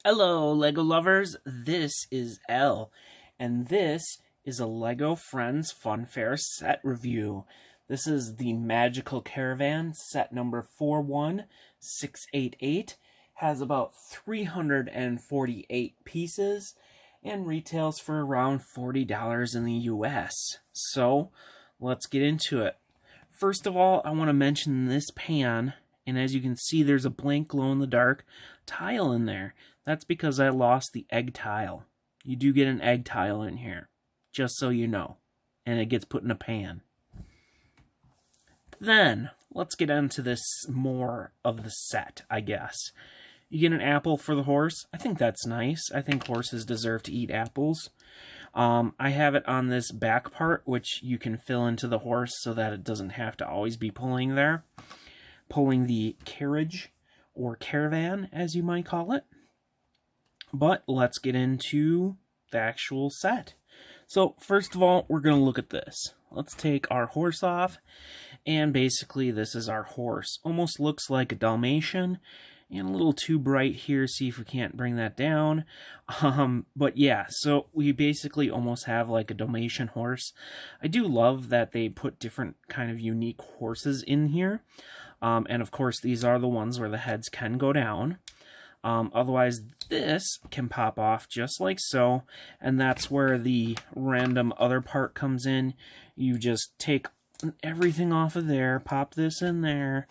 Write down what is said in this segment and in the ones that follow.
Hello, LEGO lovers. This is Elle, and this is a LEGO Friends Fun Fair set review. This is the Magical Caravan set number 41688. Has about 348 pieces and retails for around $40 in the US. So, let's get into it. First of all, I want to mention this pan. And as you can see, there's a blank glow-in-the-dark tile in there. That's because I lost the egg tile. You do get an egg tile in here, just so you know. And it gets put in a pan. Then, let's get into this more of the set, I guess. You get an apple for the horse. I think that's nice. I think horses deserve to eat apples. I have it on this back part, which you can fill into the horse so that it doesn't have to always be pulling there. Pulling the carriage, or caravan, as you might call it. But let's get into the actual set. So, first of all, we're going to look at this. Let's take our horse off, and basically this is our horse. Almost looks like a Dalmatian, and a little too bright here, see if we can't bring that down. But yeah, so we basically almost have like a Dalmatian horse. I do love that they put different kind of unique horses in here. And of course, these are the ones where the heads can go down. Otherwise, this can pop off just like so. And that's where the random other part comes in. You just take everything off of there, pop this in there,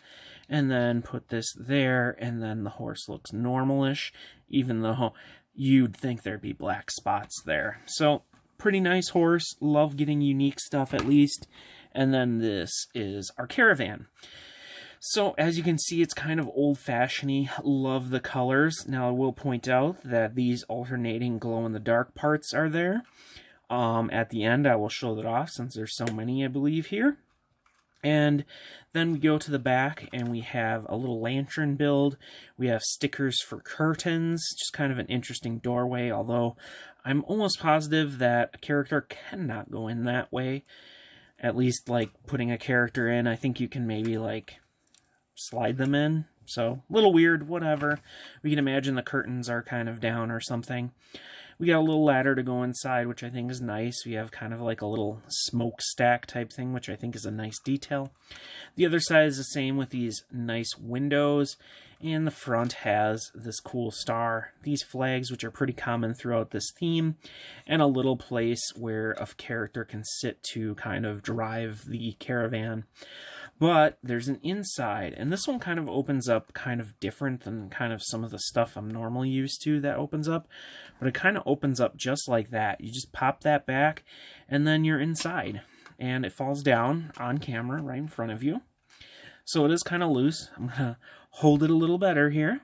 and then put this there. And then the horse looks normalish, even though you'd think there'd be black spots there. So, pretty nice horse. Love getting unique stuff at least. And then this is our caravan. So, as you can see, it's kind of old-fashioned-y. Love the colors. Now, I will point out that these alternating glow-in-the-dark parts are there. At the end, I will show that off since there's so many, I believe, here. And then we go to the back, and we have a little lantern build. We have stickers for curtains, just kind of an interesting doorway, although I'm almost positive that a character cannot go in that way. At least, like, putting a character in, I think you can maybe, like, slide them in. So, a little weird, whatever. We can imagine the curtains are kind of down or something. We got a little ladder to go inside, which I think is nice. We have kind of like a little smokestack type thing, which I think is a nice detail. The other side is the same with these nice windows. And the front has this cool star. These flags, which are pretty common throughout this theme. And a little place where a character can sit to kind of drive the caravan. But there's an inside, and this one kind of opens up kind of different than kind of some of the stuff I'm normally used to that opens up. But it kind of opens up just like that. You just pop that back, and then you're inside. And it falls down on camera right in front of you. So it is kind of loose. I'm going to hold it a little better here.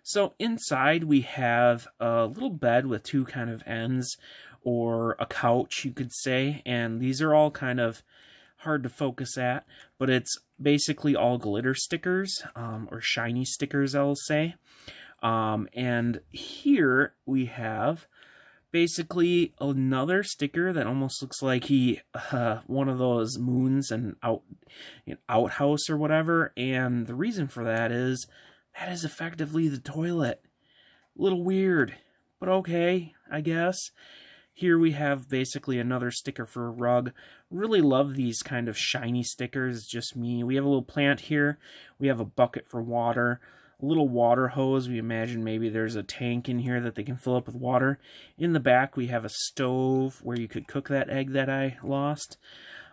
So inside we have a little bed with two kind of ends, or a couch, you could say. And these are all kind of hard to focus at, but it's basically all glitter stickers, or shiny stickers, I'll say. And here we have basically another sticker that almost looks like one of those moons and outhouse or whatever. And the reason for that is effectively the toilet. A little weird, but okay, I guess. Here we have basically another sticker for a rug. Really love these kind of shiny stickers, just me. We have a little plant here. We have a bucket for water. A little water hose. We imagine maybe there's a tank in here that they can fill up with water. In the back we have a stove where you could cook that egg that I lost.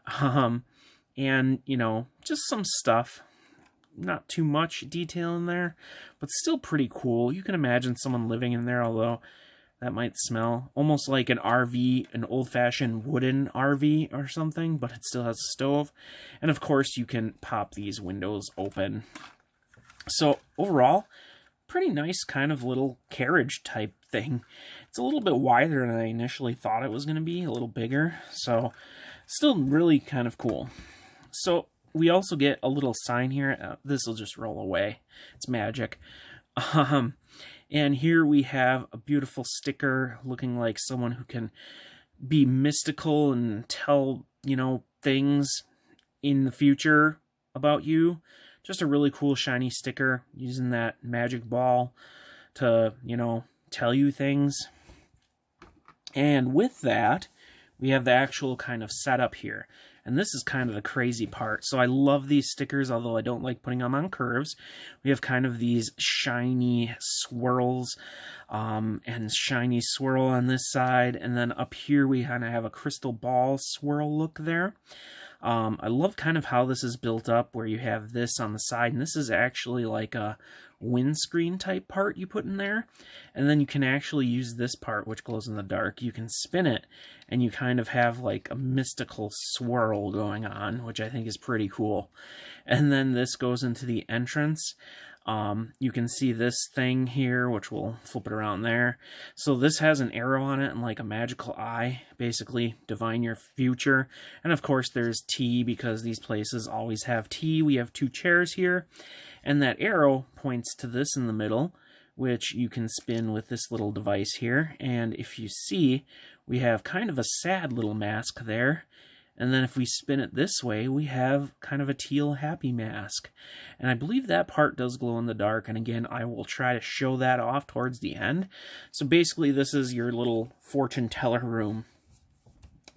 And, you know, just some stuff. Not too much detail in there, but still pretty cool. You can imagine someone living in there, although that might smell almost like an RV, an old-fashioned wooden RV or something, but it still has a stove. And of course, you can pop these windows open. So overall, pretty nice kind of little carriage type thing. It's a little bit wider than I initially thought it was going to be, a little bigger. So still really kind of cool. So we also get a little sign here. This will just roll away. It's magic. And here we have a beautiful sticker looking like someone who can be mystical and tell, you know, things in the future about you. Just a really cool shiny sticker using that magic ball to, you know, tell you things. And with that, we have the actual kind of setup here. And this is kind of the crazy part. So I love these stickers, although I don't like putting them on curves. We have kind of these shiny swirls and shiny swirl on this side. And then up here we kind of have a crystal ball swirl look there. I love kind of how this is built up, where you have this on the side. And this is actually like a windscreen type part you put in there, and then you can actually use this part, which glows in the dark. You can spin it and you kind of have like a mystical swirl going on, which I think is pretty cool. And then this goes into the entrance. You can see this thing here, which we'll flip it around there. So this has an arrow on it and like a magical eye, basically divine your future. And of course there's tea, because these places always have tea. We have 2 chairs here, and that arrow points to this in the middle, which you can spin with this little device here. And if you see, we have kind of a sad little mask there. And then if we spin it this way, we have kind of a teal happy mask. And I believe that part does glow in the dark. And again, I will try to show that off towards the end. So basically, this is your little fortune teller room.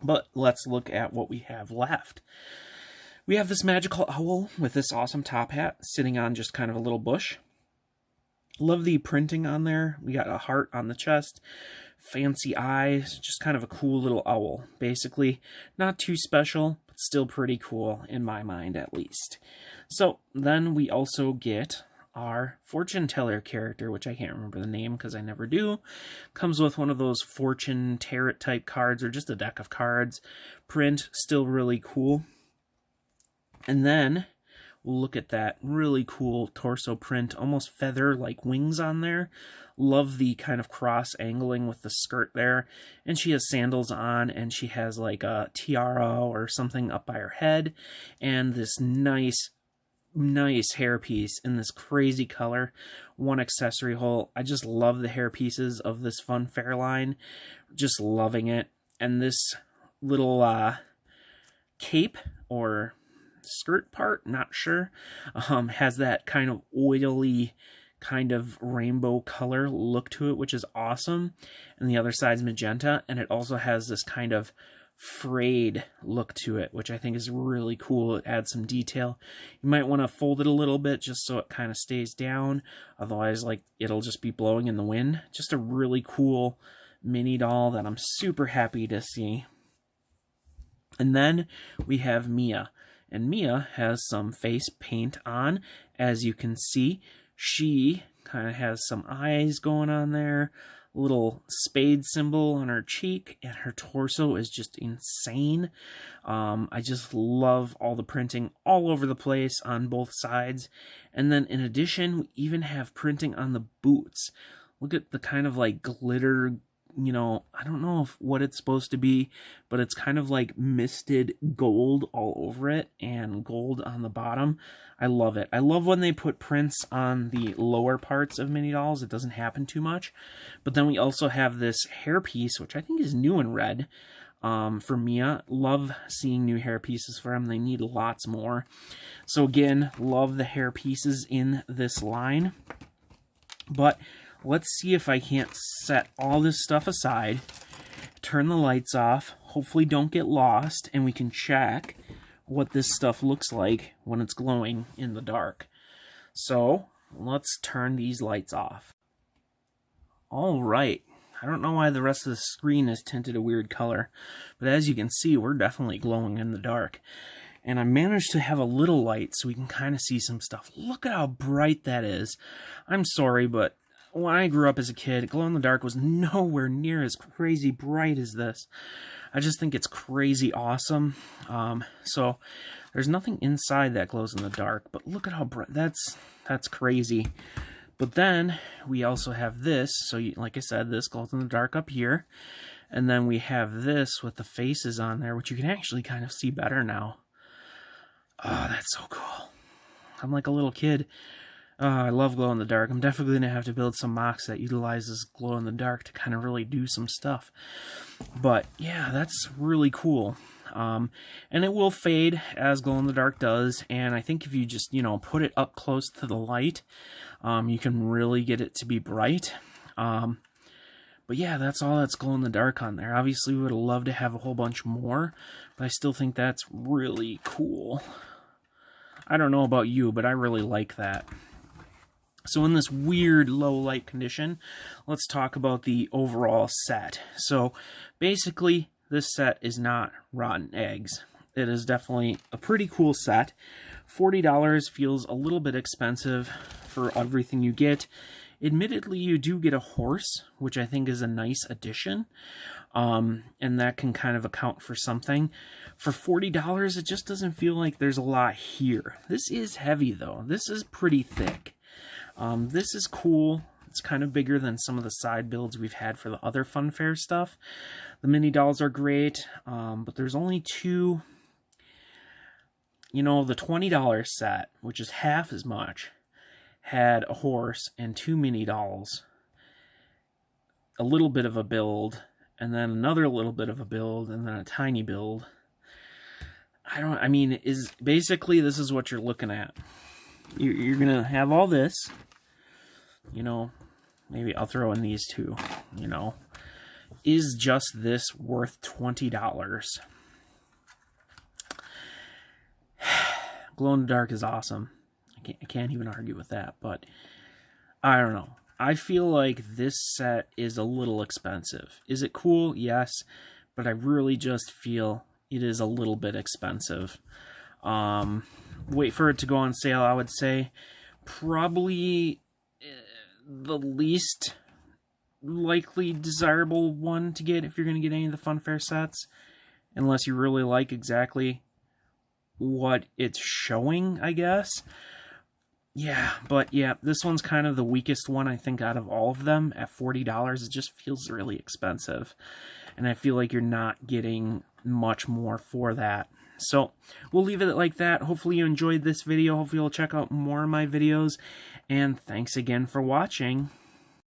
But let's look at what we have left. We have this magical owl with this awesome top hat sitting on just kind of a little bush. Love the printing on there. We got a heart on the chest. Fancy eyes, just kind of a cool little owl. Basically, not too special, but still pretty cool in my mind at least. So then we also get our fortune teller character, which I can't remember the name because I never do. Comes with one of those fortune tarot type cards, or just a deck of cards. Print, still really cool. And then we'll look at that really cool torso print, almost feather like wings on there. Love the kind of cross angling with the skirt there. And she has sandals on, and she has like a tiara or something up by her head, and this nice hairpiece in this crazy color. 1 accessory hole. I just love the hair pieces of this Fun Fair line. Just loving it. And this little cape or skirt part, not sure, has that kind of oily kind of rainbow color look to it, which is awesome. And the other side's magenta, and it also has this kind of frayed look to it, which I think is really cool. It adds some detail. You might want to fold it a little bit just so it kind of stays down, otherwise like it'll just be blowing in the wind. Just a really cool mini doll that I'm super happy to see. And then we have Mia, and Mia has some face paint on. As you can see, she kind of has some eyes going on there, little spade symbol on her cheek, and her torso is just insane. I just love all the printing all over the place on both sides. And then in addition, we even have printing on the boots. Look at the kind of like glitter, you know, I don't know what it's supposed to be, but it's kind of like misted gold all over it and gold on the bottom. I love it. I love when they put prints on the lower parts of mini dolls. It doesn't happen too much. But then we also have this hairpiece, which I think is new and red, for Mia. Love seeing new hair pieces for them. They need lots more. So again, love the hair pieces in this line. But let's see if I can't set all this stuff aside, turn the lights off, hopefully don't get lost, and we can check what this stuff looks like when it's glowing in the dark. So let's turn these lights off. All right. I don't know why the rest of the screen is tinted a weird color, but as you can see, we're definitely glowing in the dark. And I managed to have a little light so we can kind of see some stuff. Look at how bright that is. I'm sorry, but when I grew up as a kid, glow-in-the-dark was nowhere near as crazy bright as this. I just think it's crazy awesome. So there's nothing inside that glows in the dark, but look at how bright. That's crazy. But then we also have this. So like I said, this glows in the dark up here. And then we have this with the faces on there, which you can actually kind of see better now. Oh, that's so cool. I'm like a little kid. I love glow-in-the-dark. I'm definitely going to have to build some mocks that utilizes glow-in-the-dark to kind of really do some stuff. But, yeah, that's really cool. And it will fade as glow-in-the-dark does. And I think if you just, you know, put it up close to the light, you can really get it to be bright. But yeah, that's all that's glow-in-the-dark on there. Obviously, we would have loved to have a whole bunch more, but I still think that's really cool. I don't know about you, but I really like that. So in this weird low light condition, let's talk about the overall set. So basically, this set is not rotten eggs. It is definitely a pretty cool set. $40 feels a little bit expensive for everything you get. Admittedly, you do get a horse, which I think is a nice addition, and that can kind of account for something. For $40, it just doesn't feel like there's a lot here. This is heavy, though. This is pretty thick. This is cool. It's kind of bigger than some of the side builds we've had for the other Funfair stuff. The mini dolls are great, but there's only two. You know, the $20 set, which is half as much, had a horse and 2 mini dolls, a little bit of a build, and then another little bit of a build, and then a tiny build. I mean, basically this is what you're looking at. You're gonna have all this, you know, maybe I'll throw in these two, you know. Is just this worth $20? Glow in the dark is awesome. I can't even argue with that, but I don't know. I feel like this set is a little expensive. Is it cool? Yes, but I really just feel it is a little bit expensive. Wait for it to go on sale, I would say. Probably the least likely desirable one to get if you're going to get any of the Funfair sets, unless you really like exactly what it's showing, I guess. Yeah, but yeah, this one's kind of the weakest one, I think, out of all of them. At $40, it just feels really expensive. And I feel like you're not getting much more for that. So, we'll leave it like that. Hopefully you enjoyed this video. Hopefully you'll check out more of my videos. And thanks again for watching.